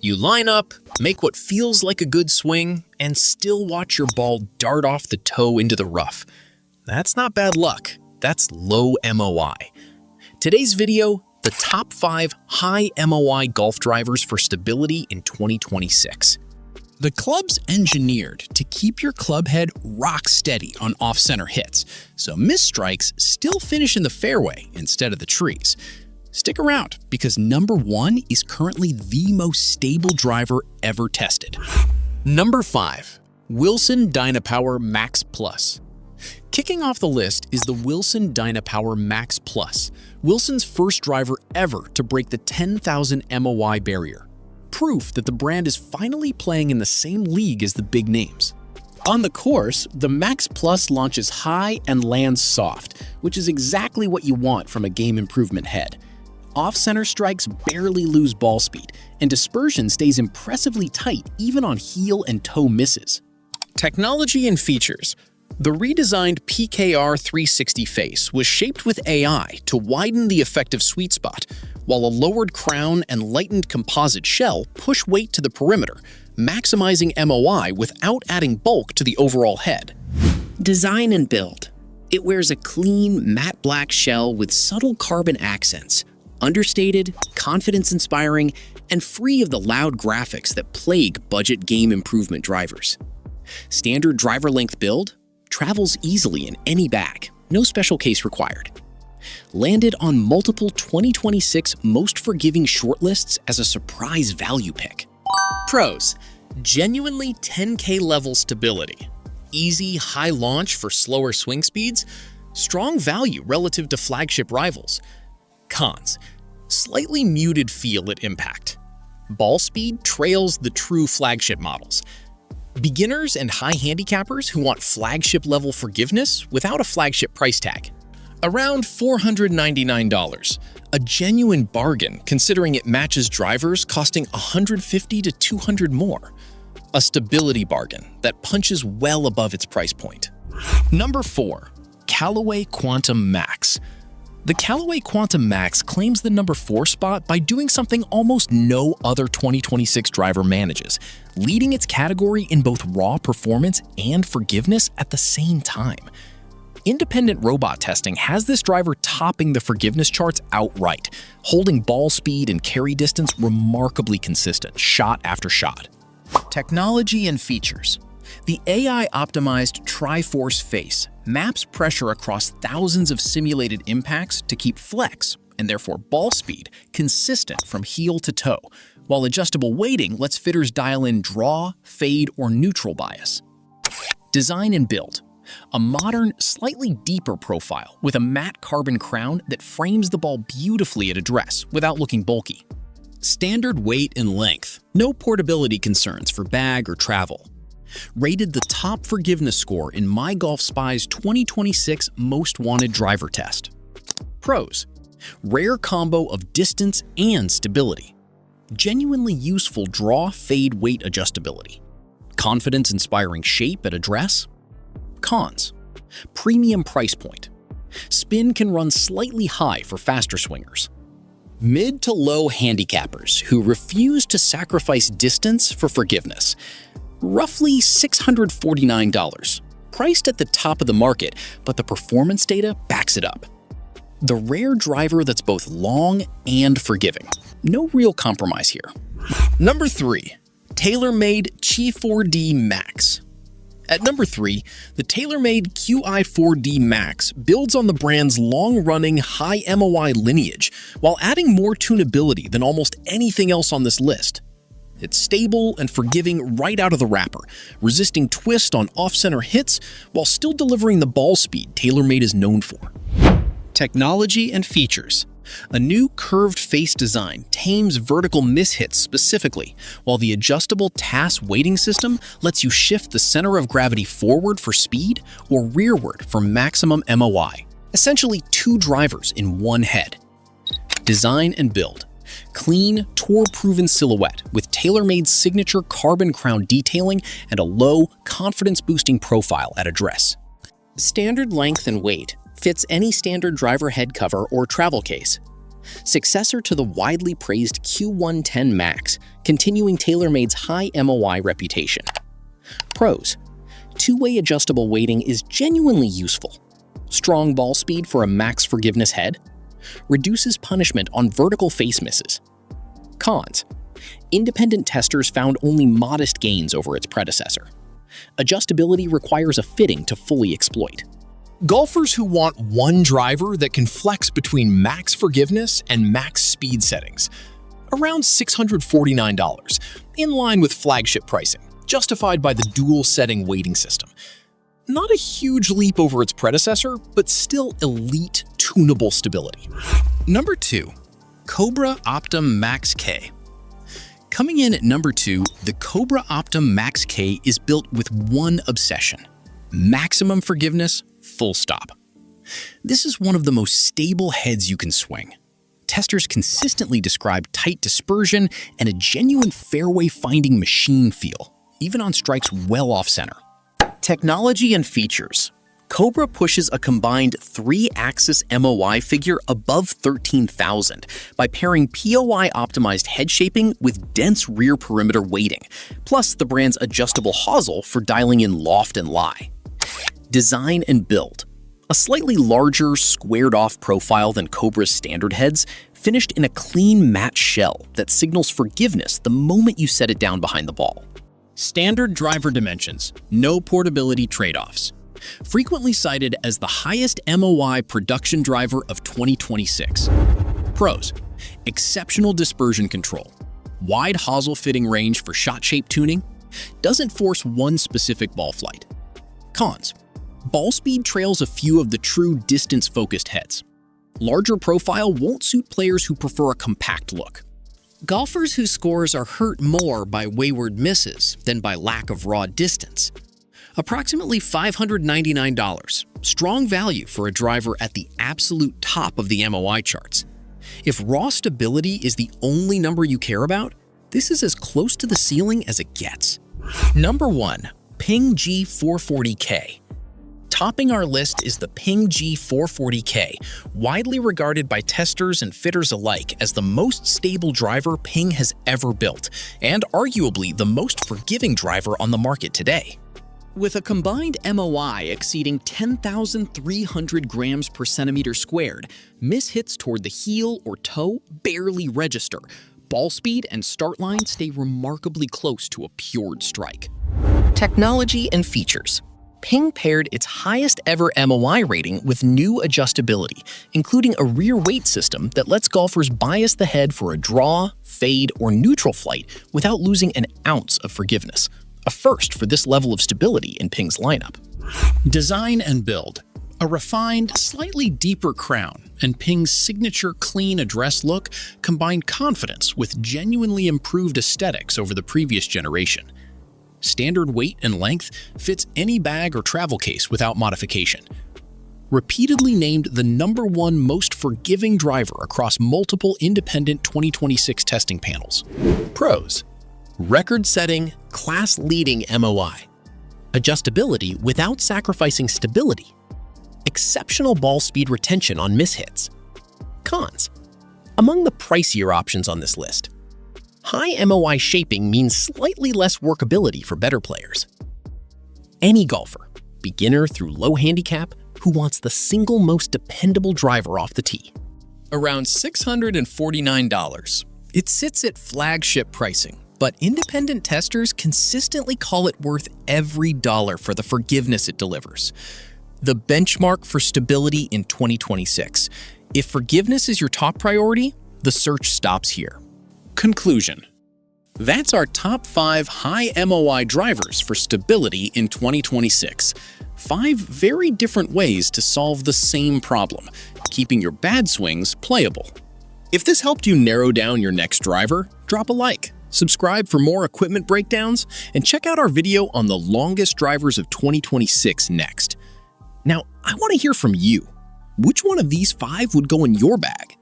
You line up, make what feels like a good swing, and still watch your ball dart off the toe into the rough. That's not bad luck, that's low MOI. Today's video, the top 5 high MOI golf drivers for stability in 2026. The club's engineered to keep your club head rock steady on off-center hits, so missed strikes still finish in the fairway instead of the trees. Stick around, because number 1 is currently the most stable driver ever tested. Number 5. Wilson Dynapwr Max Plus. Kicking off the list is the Wilson Dynapwr Max Plus, Wilson's first driver ever to break the 10,000 MOI barrier. Proof that the brand is finally playing in the same league as the big names. On the course, the Max Plus launches high and lands soft, which is exactly what you want from a game improvement head. Off-center strikes barely lose ball speed, and dispersion stays impressively tight even on heel and toe misses. Technology and features. The redesigned PKR 360 face was shaped with AI to widen the effective sweet spot, while a lowered crown and lightened composite shell push weight to the perimeter, maximizing MOI without adding bulk to the overall head. Design and build. It wears a clean, matte black shell with subtle carbon accents, understated, confidence-inspiring, and free of the loud graphics that plague budget game improvement drivers. Standard driver length build, travels easily in any bag, no special case required. Landed on multiple 2026 most forgiving shortlists as a surprise value pick. Pros: genuinely 10K level stability, easy high launch for slower swing speeds, strong value relative to flagship rivals. Cons: slightly muted feel at impact. Ball speed trails the true flagship models. Beginners and high handicappers who want flagship-level forgiveness without a flagship price tag. Around $499, a genuine bargain considering it matches drivers costing $150 to $200 more. A stability bargain that punches well above its price point. Number 4. Callaway Quantum Max. The Callaway Quantum Max claims the number 4 spot by doing something almost no other 2026 driver manages, leading its category in both raw performance and forgiveness at the same time. Independent robot testing has this driver topping the forgiveness charts outright, holding ball speed and carry distance remarkably consistent, shot after shot. Technology and features. The AI-optimized Tri-Force face maps pressure across thousands of simulated impacts to keep flex, and therefore ball speed, consistent from heel to toe, while adjustable weighting lets fitters dial in draw, fade, or neutral bias. Design and build. A modern, slightly deeper profile with a matte carbon crown that frames the ball beautifully at address without looking bulky. Standard weight and length. No portability concerns for bag or travel. Rated the top forgiveness score in MyGolfSpy's 2026 Most Wanted Driver Test. Pros: rare combo of distance and stability. Genuinely useful draw, fade, weight adjustability. Confidence-inspiring shape at address. Cons: premium price point. Spin can run slightly high for faster swingers. Mid to low handicappers who refuse to sacrifice distance for forgiveness. Roughly $649, priced at the top of the market, but the performance data backs it up. The rare driver that's both long and forgiving. No real compromise here. Number 3. TaylorMade Qi4D Max. At number 3, the TaylorMade Qi4D Max builds on the brand's long-running high MOI lineage while adding more tunability than almost anything else on this list. It's stable and forgiving right out of the wrapper, resisting twist on off-center hits while still delivering the ball speed TaylorMade is known for. Technology and features. A new curved face design tames vertical mishits specifically, while the adjustable TAS weighting system lets you shift the center of gravity forward for speed or rearward for maximum MOI. Essentially 2 drivers in one head. Design and build. Clean, tour-proven silhouette with TaylorMade's signature carbon crown detailing and a low, confidence-boosting profile at address. Standard length and weight. Fits any standard driver head cover or travel case. successor to the widely praised Q110 Max, continuing TaylorMade's high MOI reputation. Pros: two-way adjustable weighting is genuinely useful. Strong ball speed for a max forgiveness head. Reduces punishment on vertical face misses. Cons: independent testers found only modest gains over its predecessor. Adjustability requires a fitting to fully exploit. Golfers who want one driver that can flex between max forgiveness and max speed settings. Around $649, in line with flagship pricing, justified by the dual setting weighting system. Not a huge leap over its predecessor, but still elite tunable stability. Number 2. CobraOptmMaxK. Coming in at number 2, the CobraOptmMaxK is built with one obsession: maximum forgiveness, full stop. This is one of the most stable heads you can swing. Testers consistently describe tight dispersion and a genuine fairway-finding machine feel, even on strikes well off-center. Technology and features. Cobra pushes a combined 3-axis MOI figure above 13,000 by pairing POI-optimized head shaping with dense rear perimeter weighting, plus the brand's adjustable hosel for dialing in loft and lie. Design and build. A slightly larger, squared-off profile than Cobra's standard heads, finished in a clean matte shell that signals forgiveness the moment you set it down behind the ball. Standard driver dimensions, no portability trade-offs. Frequently cited as the highest MOI production driver of 2026. Pros: exceptional dispersion control, wide hosel fitting range for shot shape tuning, doesn't force one specific ball flight. Cons: ball speed trails a few of the true distance-focused heads. Larger profile won't suit players who prefer a compact look. Golfers whose scores are hurt more by wayward misses than by lack of raw distance. Approximately $599, strong value for a driver at the absolute top of the MOI charts. If raw stability is the only number you care about, this is as close to the ceiling as it gets. Number 1. Ping G440 K. Topping our list is the Ping G440 K, widely regarded by testers and fitters alike as the most stable driver Ping has ever built, and arguably the most forgiving driver on the market today. With a combined MOI exceeding 10,300 grams per centimeter squared, mishits toward the heel or toe barely register. Ball speed and start line stay remarkably close to a pured strike. Technology and features. Ping paired its highest ever MOI rating with new adjustability, including a rear weight system that lets golfers bias the head for a draw, fade, or neutral flight without losing an ounce of forgiveness. A first for this level of stability in Ping's lineup. Design and build. A refined, slightly deeper crown and Ping's signature clean address look combine confidence with genuinely improved aesthetics over the previous generation. Standard weight and length fits any bag or travel case without modification. Repeatedly named the #1 most forgiving driver across multiple independent 2026 testing panels. Pros: record-setting, class-leading MOI. Adjustability without sacrificing stability. Exceptional ball speed retention on mishits. Cons: among the pricier options on this list. High MOI shaping means slightly less workability for better players. Any golfer, beginner through low handicap, who wants the single most dependable driver off the tee. Around $649. It sits at flagship pricing, but independent testers consistently call it worth every dollar for the forgiveness it delivers. The benchmark for stability in 2026. If forgiveness is your top priority, the search stops here. Conclusion. That's our top 5 high MOI drivers for stability in 2026. 5 very different ways to solve the same problem, keeping your bad swings playable. If this helped you narrow down your next driver, drop a like, subscribe for more equipment breakdowns, and check out our video on the longest drivers of 2026 next. Now, I want to hear from you. Which one of these 5 would go in your bag?